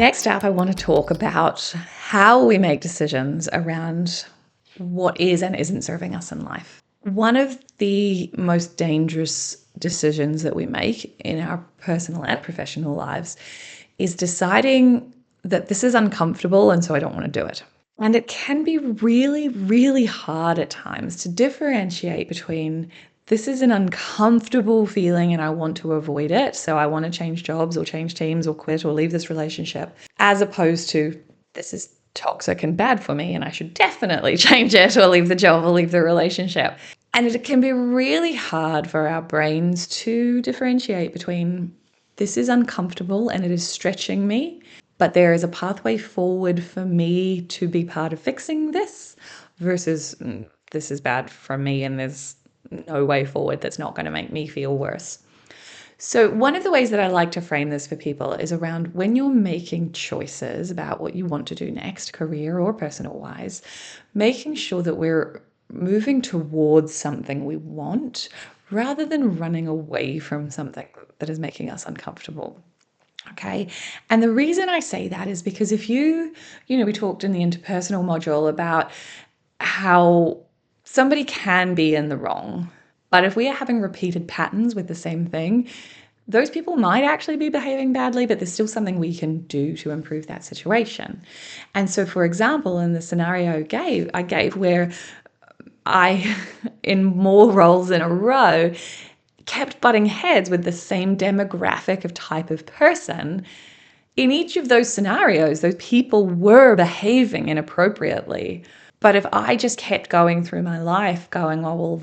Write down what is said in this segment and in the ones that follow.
Next up, I want to talk about how we make decisions around what is and isn't serving us in life. One of the most dangerous decisions that we make in our personal and professional lives is deciding that this is uncomfortable and so I don't want to do it. And it can be really, really hard at times to differentiate between this is an uncomfortable feeling and I want to avoid it, so I want to change jobs or change teams or quit or leave this relationship, as opposed to this is toxic and bad for me and I should definitely change it or leave the job or leave the relationship. And it can be really hard for our brains to differentiate between this is uncomfortable and it is stretching me, but there is a pathway forward for me to be part of fixing this versus this is bad for me and there's no way forward that's not going to make me feel worse. So one of the ways that I like to frame this for people is around when you're making choices about what you want to do next, career or personal wise, making sure that we're moving towards something we want rather than running away from something that is making us uncomfortable. Okay. And the reason I say that is because if we talked in the interpersonal module about how somebody can be in the wrong, but if we are having repeated patterns with the same thing, those people might actually be behaving badly, but there's still something we can do to improve that situation. And so, for example, in the scenario I gave where I, in more roles in a row, kept butting heads with the same demographic of type of person, in each of those scenarios, those people were behaving inappropriately. But if I just kept going through my life going, oh, well,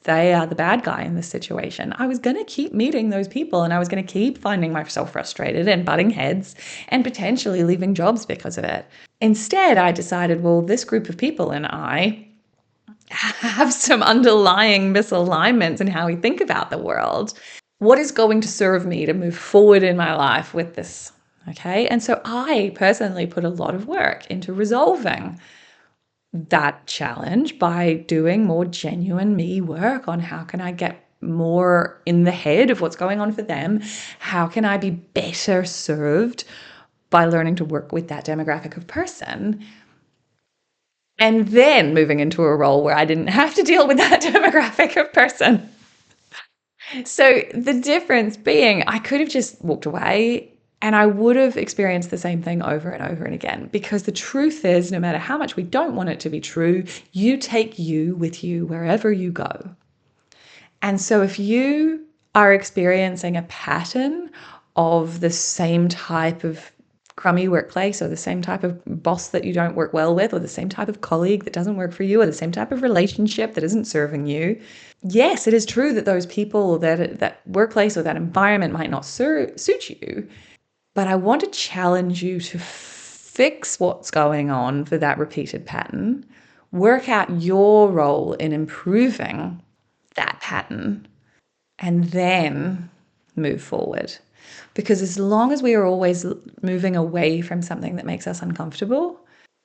they are the bad guy in this situation, I was going to keep meeting those people and I was going to keep finding myself frustrated and butting heads and potentially leaving jobs because of it. Instead, I decided, well, this group of people and I have some underlying misalignments in how we think about the world. What is going to serve me to move forward in my life with this? Okay. And so I personally put a lot of work into resolving that challenge by doing more genuine me work on how can I get more in the head of what's going on for them? How can I be better served by learning to work with that demographic of person? And then moving into a role where I didn't have to deal with that demographic of person. So the difference being I could have just walked away and I would have experienced the same thing over and over and again, because the truth is, no matter how much we don't want it to be true, you take you with you wherever you go. And so if you are experiencing a pattern of the same type of crummy workplace or the same type of boss that you don't work well with or the same type of colleague that doesn't work for you or the same type of relationship that isn't serving you, yes, it is true that those people or that workplace or that environment might not suit you. But I want to challenge you to fix what's going on for that repeated pattern, work out your role in improving that pattern, and then move forward. Because as long as we are always moving away from something that makes us uncomfortable,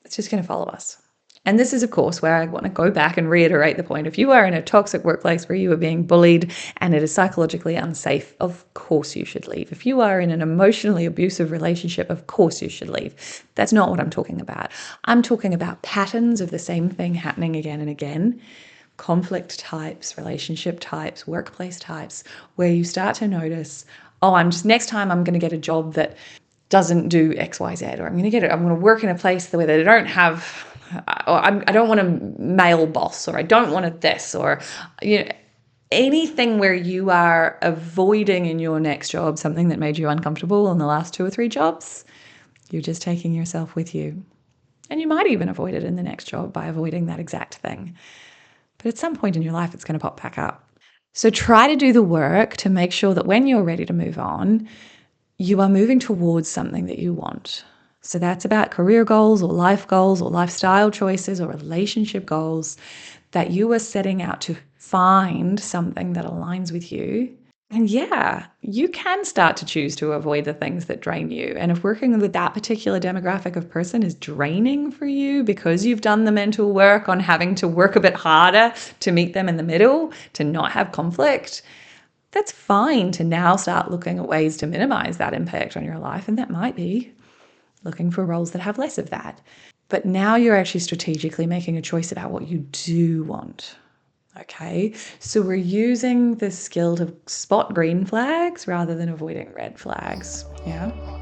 it's just going to follow us. And this is, of course, where I want to go back and reiterate the point. If you are in a toxic workplace where you are being bullied and it is psychologically unsafe, of course you should leave. If you are in an emotionally abusive relationship, of course you should leave. That's not what I'm talking about. I'm talking about patterns of the same thing happening again and again. Conflict types, relationship types, workplace types, where you start to notice, oh, next time I'm going to get a job that doesn't do X, Y, Z, or I'm going to work in a place where they don't have, or I don't want a male boss, or I don't want this, or anything where you are avoiding in your next job something that made you uncomfortable in the last 2 or 3 jobs. You're just taking yourself with you. And you might even avoid it in the next job by avoiding that exact thing. But at some point in your life, it's going to pop back up. So try to do the work to make sure that when you're ready to move on, you are moving towards something that you want. So that's about career goals or lifestyle choices or relationship goals that you are setting out to find something that aligns with you. And yeah, you can start to choose to avoid the things that drain you. And if working with that particular demographic of person is draining for you because you've done the mental work on having to work a bit harder to meet them in the middle, to not have conflict, that's fine to now start looking at ways to minimize that impact on your life. And that might be looking for roles that have less of that. But now you're actually strategically making a choice about what you do want. Okay, so we're using this skill to spot green flags rather than avoiding red flags. Yeah.